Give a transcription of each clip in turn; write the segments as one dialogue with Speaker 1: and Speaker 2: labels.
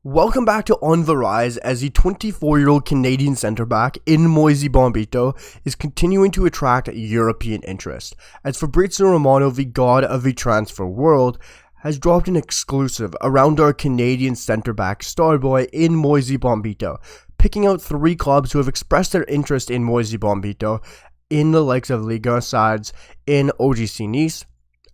Speaker 1: Welcome back to On the Rise as the 24-year-old Canadian centre-back in Moise Bombito is continuing to attract European interest, as Fabrizio Romano, the god of the transfer world, has dropped an exclusive around our Canadian centre-back starboy in Moise Bombito, picking out 3 clubs who have expressed their interest in Moise Bombito in the likes of Ligue sides in OGC Nice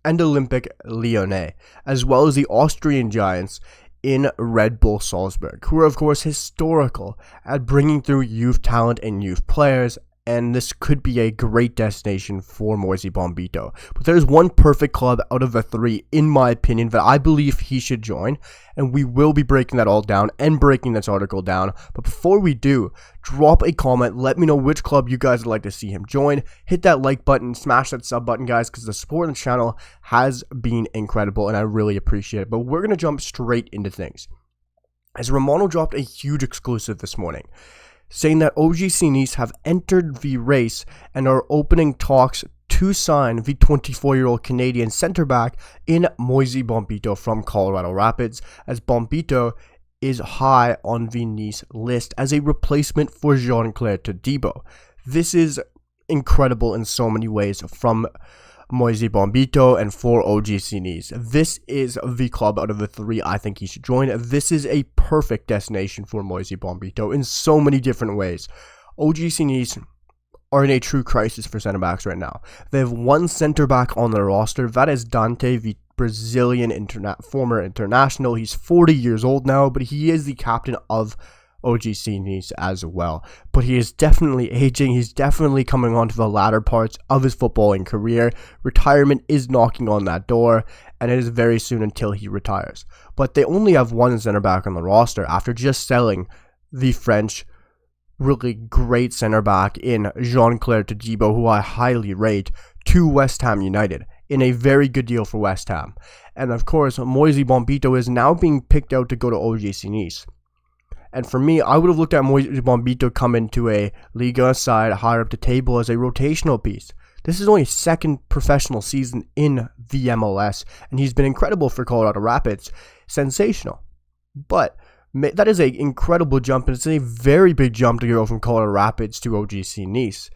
Speaker 1: and Olympique Lyonnais, as well as the Austrian giants in Red Bull Salzburg, who are of course historical at bringing through youth talent and youth players, and this could be a great destination for Moise Bombito. But there's one perfect club out of the 3, in my opinion, that I believe he should join, and we will be breaking that all down and breaking this article down. But before we do, drop a comment, let me know which club you guys would like to see him join. Hit that like button, smash that sub button, guys, because the support on the channel has been incredible, and I really appreciate it. But we're going to jump straight into things, as Romano dropped a huge exclusive this morning, saying that OGC Nice have entered the race and are opening talks to sign the 24-year-old Canadian centre-back in Moise Bombito from Colorado Rapids, as Bombito is high on the Nice list as a replacement for Jean-Claire Todibo. This is incredible in so many ways from Moise Bombito and for OGC Nice. This is the club out of the 3 I think he should join. This is a perfect destination for Moise Bombito in so many different ways. OGC Nice are in a true crisis for center backs right now. They have one center back on their roster. That is Dante, the Brazilian former international. He's 40 years old now, but he is the captain of OGC Nice as well. But he is definitely aging. He's definitely coming on to the latter parts of his footballing career. Retirement is knocking on that door, and it is very soon until he retires. But they only have one center back on the roster after just selling the French really great center back in Jean-Claire Todibo, who I highly rate, to West Ham United in a very good deal for West Ham. And of course, Moise Bombito is now being picked out to go to OGC Nice. And for me, I would have looked at Moise Bombito come into a Ligue side higher up the table as a rotational piece. This is only his 2nd professional season in the MLS, and he's been incredible for Colorado Rapids. Sensational. But that is an incredible jump, and it's a very big jump to go from Colorado Rapids to OGC Nice.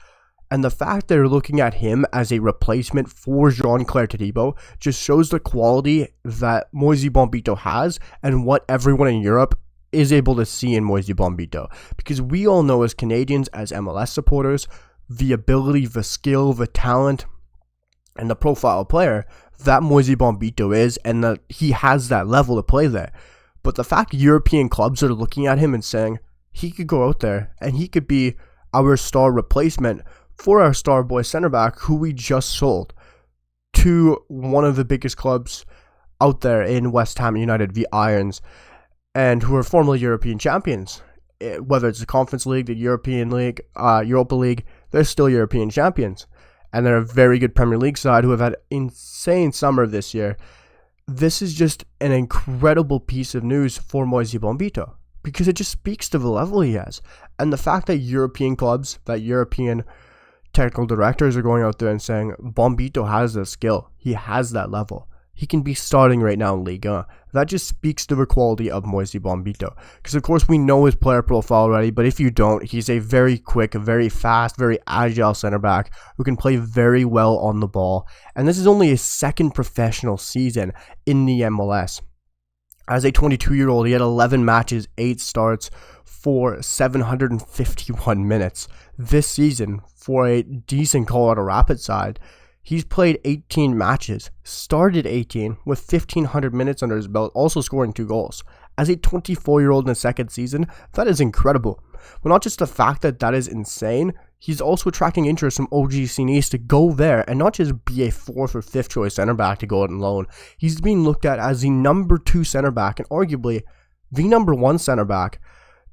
Speaker 1: And the fact they're looking at him as a replacement for Jean-Claire Todibo just shows the quality that Moise Bombito has and what everyone in Europe is able to see in Moise Bombito, because we all know as Canadians, as MLS supporters, the ability, the skill, the talent, and the profile player that Moise Bombito is, and that he has that level to play there. But the fact European clubs are looking at him and saying he could go out there and he could be our star replacement for our star boy center back who we just sold to one of the biggest clubs out there in West Ham United, the Irons, and who are formerly European champions. Whether it's the Conference League, the European League, Europa League, they're still European champions. And they're a very good Premier League side who have had an insane summer this year. This is just an incredible piece of news for Moise Bombito, because it just speaks to the level he has. And the fact that European clubs, that European technical directors are going out there and saying, Bombito has the skill, he has that level, he can be starting right now in Ligue 1. That just speaks to the quality of Moise Bombito. Because of course we know his player profile already, but if you don't, he's a very quick, very fast, very agile center back who can play very well on the ball. And this is only his 2nd professional season in the MLS. As a 22-year-old, he had 11 matches, 8 starts for 751 minutes. This season, for a decent Colorado Rapids side, he's played 18 matches, started 18 with 1,500 minutes under his belt, also scoring 2 goals. As a 24-year-old in his 2nd season, that is incredible. But not just the fact that that is insane, he's also attracting interest from OGC Nice to go there and not just be a 4th or 5th choice center back to go out on loan. He's being looked at as the number 2 center back and arguably the number 1 center back,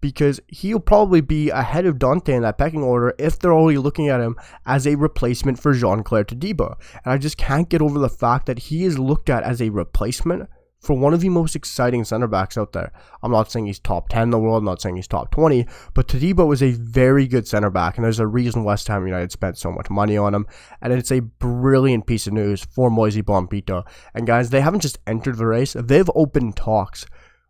Speaker 1: because he'll probably be ahead of Dante in that pecking order if they're already looking at him as a replacement for Jean-Claire Todibo. And I just can't get over the fact that he is looked at as a replacement for one of the most exciting center backs out there. I'm not saying he's top 10 in the world, I'm not saying he's top 20, but Todibo is a very good center back, and there's a reason West Ham United spent so much money on him, and it's a brilliant piece of news for Moise Bombito. And guys, they haven't just entered the race, they've opened talks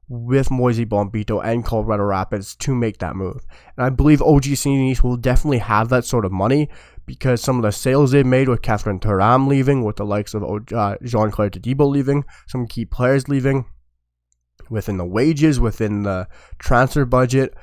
Speaker 1: with Moise Bombito and Colorado Rapids to make that move. And I believe OGC Nice will definitely have that sort of money because some of the sales they've made with Catherine Thuram leaving, with the likes of Jean-Claire Todibo leaving, some key players leaving, within the wages, within the transfer budget,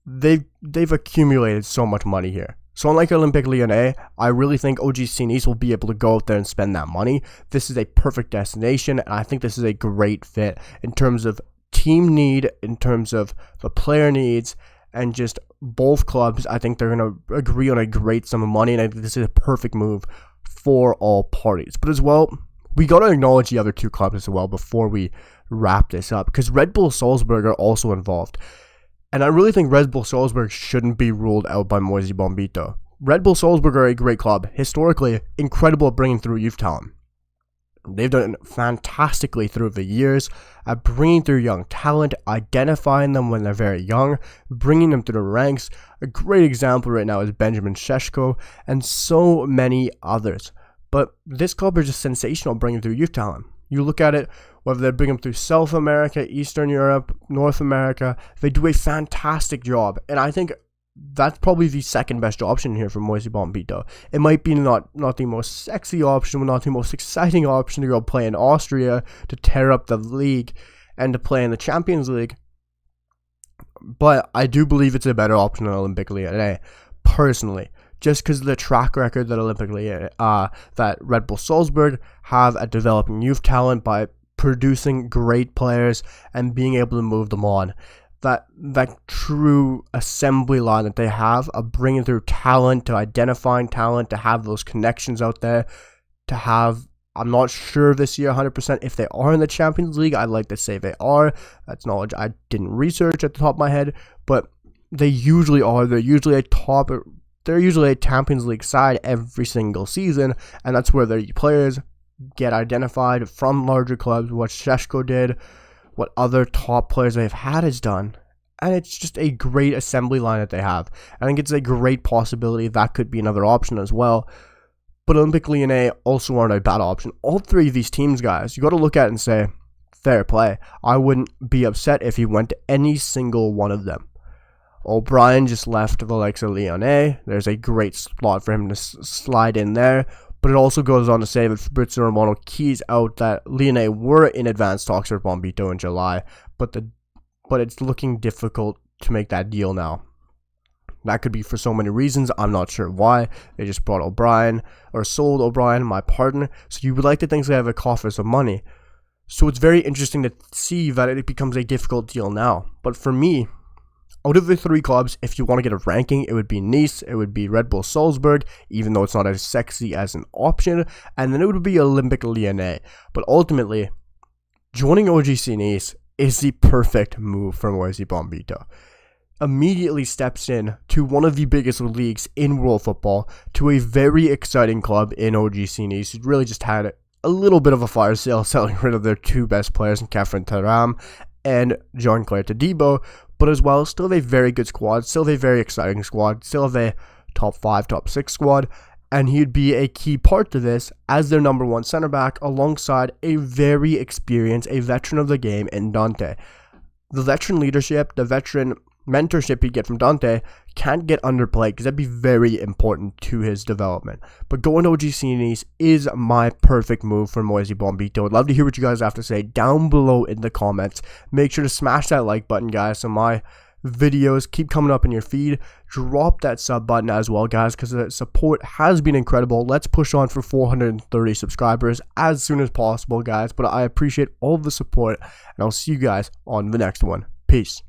Speaker 1: they've accumulated so much money here. So unlike Olympique Lyonnais, I really think OGC Nice will be able to go out there and spend that money. This is a perfect destination, and I think this is a great fit in terms of team need, in terms of the player needs, and just both clubs. I think they're going to agree on a great sum of money, and I think this is a perfect move for all parties. But as well, we got to acknowledge the other two clubs as well before we wrap this up, because Red Bull Salzburg are also involved. And I really think Red Bull Salzburg shouldn't be ruled out by Moise Bombito. Red Bull Salzburg are a great club, historically incredible at bringing through youth talent. They've done fantastically through the years at bringing through young talent, identifying them when they're very young, bringing them through the ranks. A great example right now is Benjamin Šeško and so many others. But this club is just sensational bringing through youth talent. You look at it, whether they bring them through South America, Eastern Europe, North America, they do a fantastic job. And I think that's probably the second best option here for Moise Bombito. It might be not the most sexy option, not the most exciting option to go play in Austria, to tear up the league, and to play in the Champions League. But I do believe it's a better option than Olympique Lyonnais, personally. Just because of the track record that that Red Bull Salzburg have at developing youth talent by producing great players and being able to move them on. That true assembly line that they have of bringing through talent, to identifying talent, to have those connections out there, to have, I'm not sure this year 100% if they are in the Champions League. I'd like to say they are. That's knowledge I didn't research at the top of my head, but they usually are. They're usually a Champions League side every single season, and that's where their players get identified from larger clubs, what Šeško did, what other top players they've had has done. And it's just a great assembly line that they have. I think it's a great possibility that could be another option as well. But Olympique Lyonnais also aren't a bad option. All three of these teams, guys, you got to look at it and say, fair play. I wouldn't be upset if he went to any single one of them. O'Brien just left the likes of Lyonnais. There's a great slot for him to slide in there. But it also goes on to say that Fabrizio Romano keys out that Lyonnais were in advanced talks with Bombito in July, but it's looking difficult to make that deal now. That could be for so many reasons. I'm not sure why. They just brought O'Brien, or sold O'Brien, my partner. So you would like to think they have a coffers of money. So it's very interesting to see that it becomes a difficult deal now. But for me, out of the three clubs, if you want to get a ranking, it would be Nice, it would be Red Bull Salzburg, even though it's not as sexy as an option, and then it would be Olympique Lyonnais. But ultimately, joining OGC Nice is the perfect move for Moise Bombito. Immediately steps in to one of the biggest leagues in world football, to a very exciting club in OGC Nice. It really just had a little bit of a fire sale, selling rid of their two best players in Catherine Thuram and Jean-Claire Todibo. But as well, still have a very good squad, still have a very exciting squad, still have a top 5, top 6 squad, and he'd be a key part to this as their number one center back alongside a very experienced, a veteran of the game in Dante. The veteran leadership, the veteran mentorship he'd get from Dante can't get underplayed because that'd be very important to his development. But going to OGC Nice is my perfect move for Moise Bombito. I'd love to hear what you guys have to say down below in the comments. Make sure to smash that like button, guys, so my videos keep coming up in your feed. Drop that sub button as well, guys, because the support has been incredible. Let's push on for 430 subscribers as soon as possible, guys. But I appreciate all of the support, and I'll see you guys on the next one. Peace.